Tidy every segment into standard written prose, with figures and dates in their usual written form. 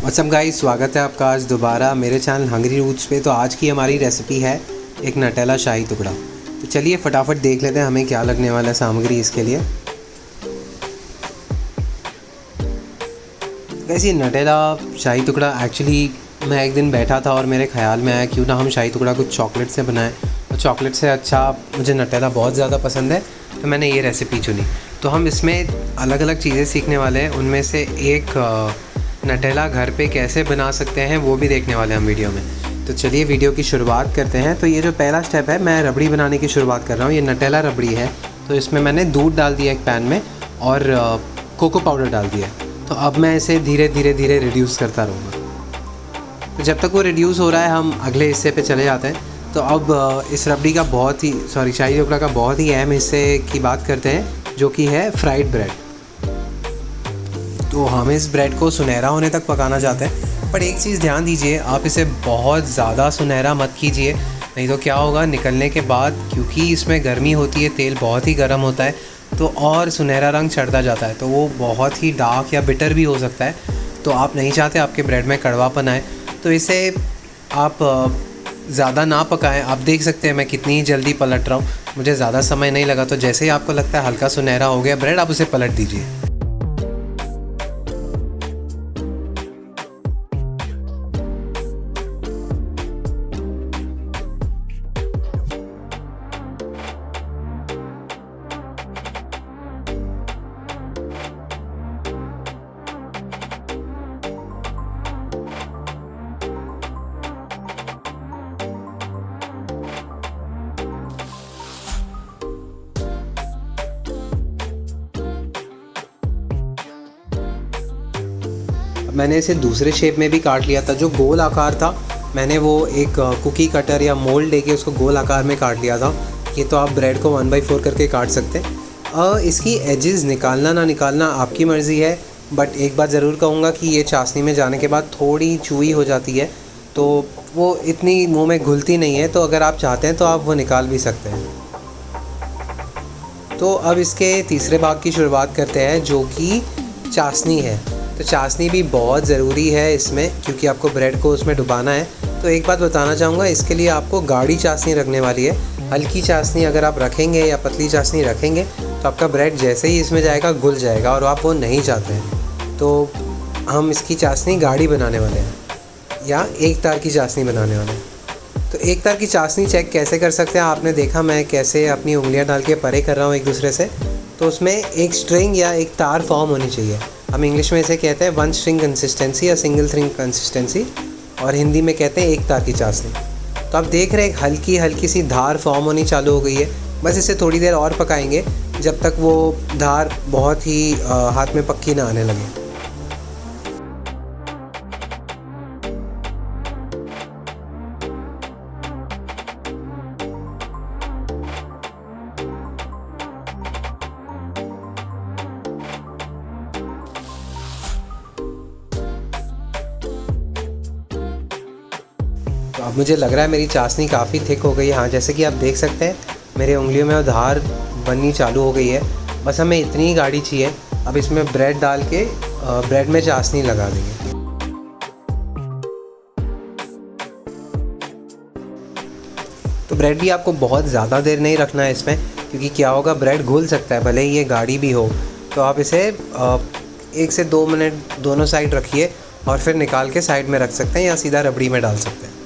WhatsApp guys, स्वागत है आपका आज दोबारा मेरे चैनल हंगरी रूट्स पे। तो आज की हमारी रेसिपी है एक नटेला शाही टुकड़ा। तो चलिए फटाफट देख लेते हैं हमें क्या लगने वाला है सामग्री इसके लिए। वैसे नटेला शाही टुकड़ा एक्चुअली मैं एक दिन बैठा था और मेरे ख्याल में आया क्यों ना हम शाही टुकड़ा कुछ चॉकलेट से बनाएं। और चॉकलेट से अच्छा मुझे नटेला बहुत ज़्यादा पसंद है, तो मैंने ये रेसिपी चुनी। तो हम इसमें अलग अलग चीज़ें सीखने वाले हैं, उनमें से एक नटेला घर पे कैसे बना सकते हैं वो भी देखने वाले हैं हम वीडियो में। तो चलिए वीडियो की शुरुआत करते हैं। तो ये जो पहला स्टेप है, मैं रबड़ी बनाने की शुरुआत कर रहा हूँ। ये नटेला रबड़ी है। तो इसमें मैंने दूध डाल दिया एक पैन में और कोको पाउडर डाल दिया। तो अब मैं इसे धीरे धीरे रिड्यूस करता रहूँगा। तो जब तक वो रिड्यूस हो रहा है हम अगले हिस्से पे चले जाते हैं। तो अब इस रबड़ी का शाही टुकड़ा का बहुत ही अहम हिस्से की बात करते हैं, जो कि है फ्राइड ब्रेड। तो हम इस ब्रेड को सुनहरा होने तक पकाना चाहते हैं, पर एक चीज़ ध्यान दीजिए, आप इसे बहुत ज़्यादा सुनहरा मत कीजिए, नहीं तो क्या होगा निकलने के बाद, क्योंकि इसमें गर्मी होती है, तेल बहुत ही गर्म होता है, तो और सुनहरा रंग चढ़ता जाता है, तो वो बहुत ही डार्क या बिटर भी हो सकता है। तो आप नहीं चाहते आपके ब्रेड में कड़वापन आए, तो इसे आप ज़्यादा ना पकाएं। आप देख सकते हैं मैं कितनी जल्दी पलट रहा हूँ, मुझे ज़्यादा समय नहीं लगा। तो जैसे ही आपको लगता है हल्का सुनहरा हो गया ब्रेड, आप उसे पलट दीजिए। मैंने इसे दूसरे शेप में भी काट लिया था। जो गोल आकार था मैंने वो एक कुकी कटर या मोल्ड लेके उसको गोल आकार में काट लिया था। ये तो आप ब्रेड को 1/4 करके काट सकते हैं। इसकी एजेस निकालना ना निकालना आपकी मर्ज़ी है, बट एक बात ज़रूर कहूँगा कि ये चाशनी में जाने के बाद थोड़ी चूई हो जाती है, तो वो इतनी मुँह में घुलती नहीं है। तो अगर आप चाहते हैं तो आप वो निकाल भी सकते हैं। तो अब इसके तीसरे भाग की शुरुआत करते हैं, जो कि चाशनी है। तो चाशनी भी बहुत ज़रूरी है इसमें, क्योंकि आपको ब्रेड को उसमें डुबाना है। तो एक बात बताना चाहूँगा, इसके लिए आपको गाढ़ी चाशनी रखने वाली है। हल्की चाशनी अगर आप रखेंगे या पतली चाशनी रखेंगे तो आपका ब्रेड जैसे ही इसमें जाएगा घुल जाएगा, और आप वो नहीं चाहते हैं। तो हम इसकी चाशनी गाढ़ी बनाने वाले हैं, या एक तार की चाशनी बनाने वाले हैं। तो एक तार की चाशनी चेक कैसे कर सकते हैं, आपने देखा मैं कैसे अपनी उंगलियां डाल के परे कर रहा हूँ एक दूसरे से। तो उसमें एक स्ट्रिंग या एक तार फॉर्म होनी चाहिए। हम इंग्लिश में इसे कहते हैं वन स्ट्रिंग कंसिस्टेंसी या सिंगल स्ट्रिंग कंसिस्टेंसी, और हिंदी में कहते हैं एक तार की चाशनी। तो आप देख रहे हैं एक हल्की हल्की सी धार फॉर्म होनी चालू हो गई है। बस इसे थोड़ी देर और पकाएंगे, जब तक वो धार बहुत ही हाथ में पक्की ना आने लगे। तो अब मुझे लग रहा है मेरी चाशनी काफ़ी थिक हो गई है। हाँ, जैसे कि आप देख सकते हैं मेरे उंगलियों में धार बननी चालू हो गई है। बस हमें इतनी ही गाढ़ी चाहिए। अब इसमें ब्रेड डाल के ब्रेड में चाशनी लगा देंगे। तो ब्रेड भी आपको बहुत ज़्यादा देर नहीं रखना है इसमें, क्योंकि क्या होगा ब्रेड घुल सकता है भले ही ये गाढ़ी भी हो। तो आप इसे 1 से 2 मिनट दोनों साइड रखिए और फिर निकाल के साइड में रख सकते हैं, या सीधा रबड़ी में डाल सकते हैं।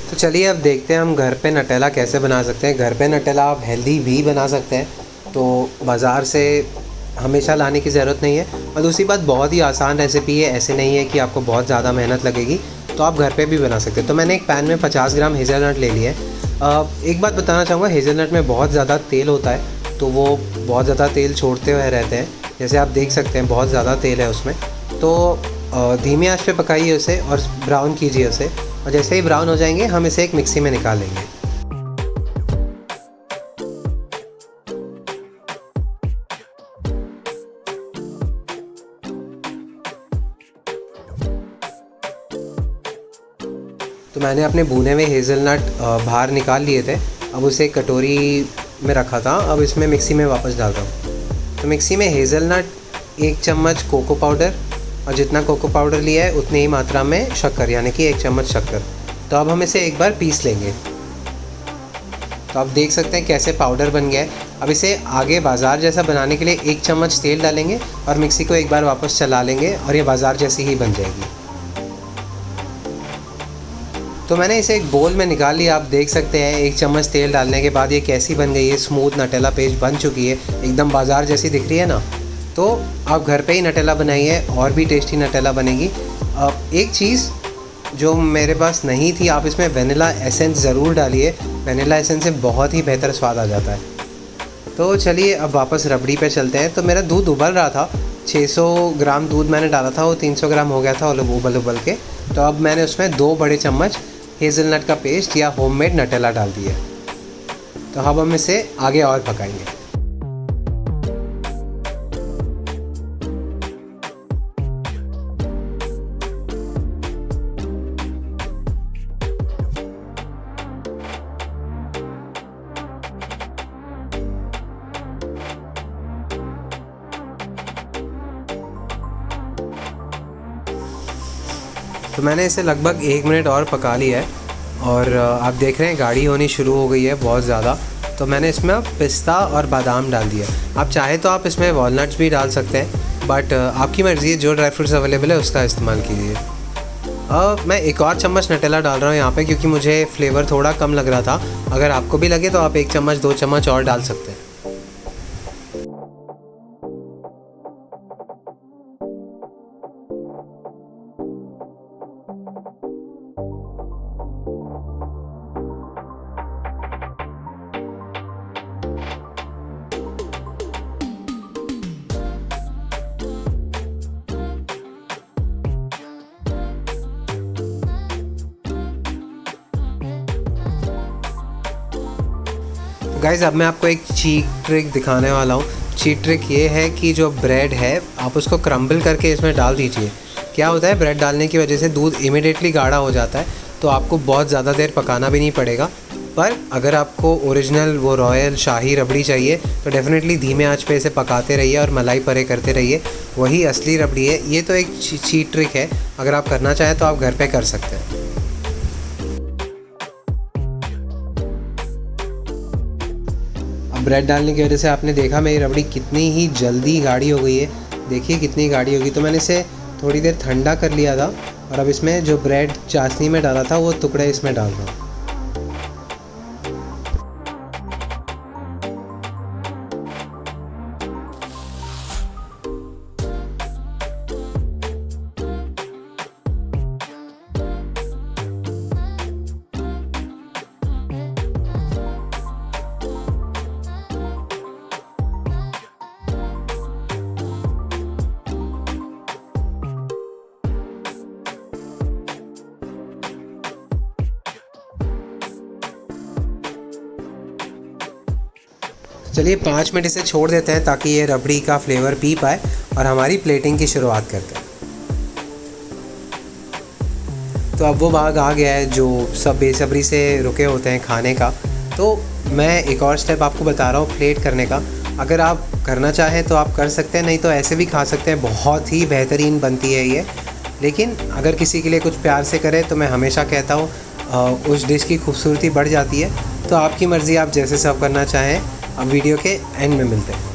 तो चलिए अब देखते हैं हम घर पे नटेला कैसे बना सकते हैं। घर पे नटेला आप हेल्दी भी बना सकते हैं, तो बाज़ार से हमेशा लाने की ज़रूरत नहीं है। और दूसरी बात, बहुत ही आसान रेसिपी है, ऐसे नहीं है कि आपको बहुत ज़्यादा मेहनत लगेगी, तो आप घर पे भी बना सकते हैं। तो मैंने एक पैन में 50 ग्राम हेज़लनट ले लिए है। एक बात बताना चाहूँगा, हेज़लनट में बहुत ज़्यादा तेल होता है, तो वो बहुत ज़्यादा तेल छोड़ते हुए रहते हैं। जैसे आप देख सकते हैं बहुत ज़्यादा तेल है उसमें। तो धीमी आंच पे पकाइए उसे और ब्राउन कीजिए उसे, और जैसे ही ब्राउन हो जाएंगे हम इसे एक मिक्सी में निकाल लेंगे। तो मैंने अपने भुने हुए हेज़लनट बाहर निकाल लिए थे। अब उसे एक कटोरी में रखा था, अब इसमें मिक्सी में वापस डाल रहा हूँ। तो मिक्सी में हेज़लनट, 1 चम्मच कोको पाउडर, और जितना कोको पाउडर लिया है उतनी ही मात्रा में शक्कर, यानी कि 1 चम्मच शक्कर। तो अब हम इसे एक बार पीस लेंगे। तो आप देख सकते हैं कैसे पाउडर बन गया है। अब इसे आगे बाज़ार जैसा बनाने के लिए 1 चम्मच तेल डालेंगे और मिक्सी को एक बार वापस चला लेंगे और ये बाज़ार जैसी ही बन जाएगी। तो मैंने इसे एक बोल में निकाल लिया। आप देख सकते हैं 1 चम्मच तेल डालने के बाद ये कैसी बन गई है, स्मूथ नटेला पेस्ट बन चुकी है, एकदम बाज़ार जैसी दिख रही है ना। तो आप घर पे ही नटेला बनाइए और भी टेस्टी नटेला बनेगी। एक चीज़ जो मेरे पास नहीं थी, आप इसमें वेनिला एसेंस ज़रूर डालिए। वेनिला एसेंस से बहुत ही बेहतर स्वाद आ जाता है। तो चलिए अब वापस रबड़ी पे चलते हैं। तो मेरा दूध उबल रहा था, 600 ग्राम दूध मैंने डाला था, वो 300 ग्राम हो गया था उबल के। तो अब मैंने उसमें 2 बड़े चम्मच हेज़लनट का पेस्ट या होममेड नटेला डाल दिया। तो अब हम इसे आगे और पकाएंगे। तो मैंने इसे लगभग 1 मिनट और पका लिया है और आप देख रहे हैं गाढ़ी होनी शुरू हो गई है बहुत ज़्यादा। तो मैंने इसमें अब पिस्ता और बादाम डाल दिया। आप चाहे तो आप इसमें वॉलनट्स भी डाल सकते हैं, बट आपकी मर्ज़ी है, जो ड्राई फ्रूट्स अवेलेबल है उसका इस्तेमाल कीजिए। मैं एक और चम्मच नटेला डाल रहा हूँ यहाँ पे, क्योंकि मुझे फ्लेवर थोड़ा कम लग रहा था। अगर आपको भी लगे तो आप 1 चम्मच 2 चम्मच और डाल सकते हैं। गाइज़ अब मैं आपको एक चीट ट्रिक दिखाने वाला हूँ। चीट ट्रिक ये है कि जो ब्रेड है आप उसको क्रम्बल करके इसमें डाल दीजिए। क्या होता है, ब्रेड डालने की वजह से दूध इमीडिएटली गाढ़ा हो जाता है, तो आपको बहुत ज़्यादा देर पकाना भी नहीं पड़ेगा। पर अगर आपको ओरिजिनल वो रॉयल शाही रबड़ी चाहिए तो डेफ़िनेटली धीमे आंच पे इसे पकाते रहिए और मलाई परे करते रहिए, वही असली रबड़ी है। ये तो एक चीट ट्रिक है, अगर आप करना चाहें तो आप घर पे कर सकते हैं। ब्रेड डालने की वजह से आपने देखा मेरी रबड़ी कितनी ही जल्दी गाढ़ी हो गई है। देखिए कितनी गाढ़ी होगी। तो मैंने इसे थोड़ी देर ठंडा कर लिया था और अब इसमें जो ब्रेड चाशनी में डाला था वो टुकड़े इसमें डाल रहा हूँ। चलिए 5 मिनट इसे छोड़ देते हैं ताकि ये रबड़ी का फ्लेवर पी पाए और हमारी प्लेटिंग की शुरुआत करते हैं। तो अब वो भाग आ गया है जो सब बेसब्री से रुके होते हैं खाने का। तो मैं एक और स्टेप आपको बता रहा हूँ प्लेट करने का। अगर आप करना चाहें तो आप कर सकते हैं, नहीं तो ऐसे भी खा सकते हैं। बहुत ही बेहतरीन बनती है ये। लेकिन अगर किसी के लिए कुछ प्यार से करें तो मैं हमेशा कहता हूँ उस डिश की खूबसूरती बढ़ जाती है। तो आपकी मर्ज़ी, आप जैसे सर्व करना चाहें। अब वीडियो के एंड में मिलते हैं।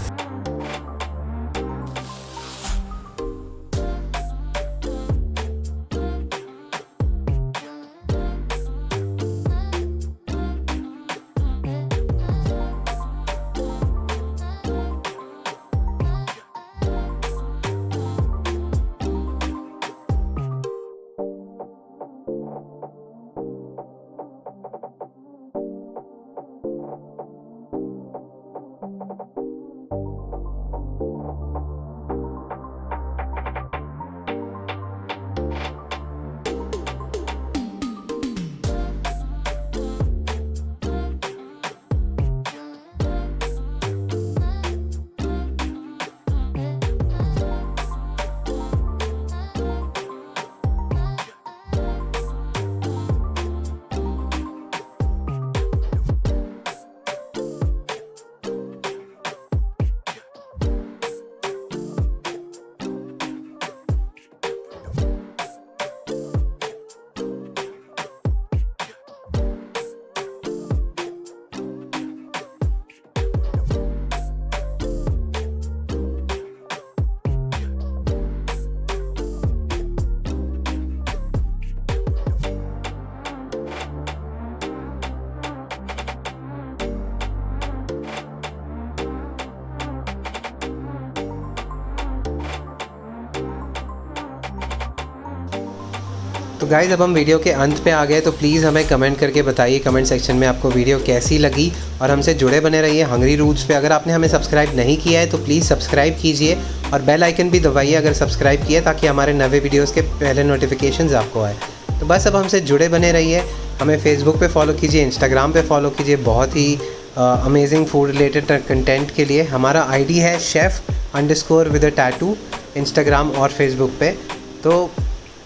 तो गाइज़ अब हम वीडियो के अंत पे आ गए, तो प्लीज़ हमें कमेंट करके बताइए कमेंट सेक्शन में आपको वीडियो कैसी लगी, और हमसे जुड़े बने रहिए हंगरी रूट्स पे। अगर आपने हमें सब्सक्राइब नहीं किया है तो प्लीज़ सब्सक्राइब कीजिए और बेल आइकन भी दबाइए अगर सब्सक्राइब किया, ताकि हमारे नए वीडियोज़ के पहले नोटिफिकेशंस आपको आए। तो बस अब हमसे जुड़े बने रहिए, हमें फेसबुक पे फॉलो कीजिए, इंस्टाग्राम पे फॉलो कीजिए बहुत ही अमेजिंग फूड रिलेटेड कंटेंट के लिए। हमारा आईडी है chef_with_a_tattoo इंस्टाग्राम और फेसबुक पे। तो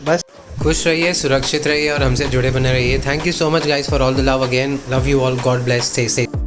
बस खुश रहिए, सुरक्षित रहिए और हमसे जुड़े बने रहिए। Thank you so much guys for all the love again. Love you all, God bless, stay safe.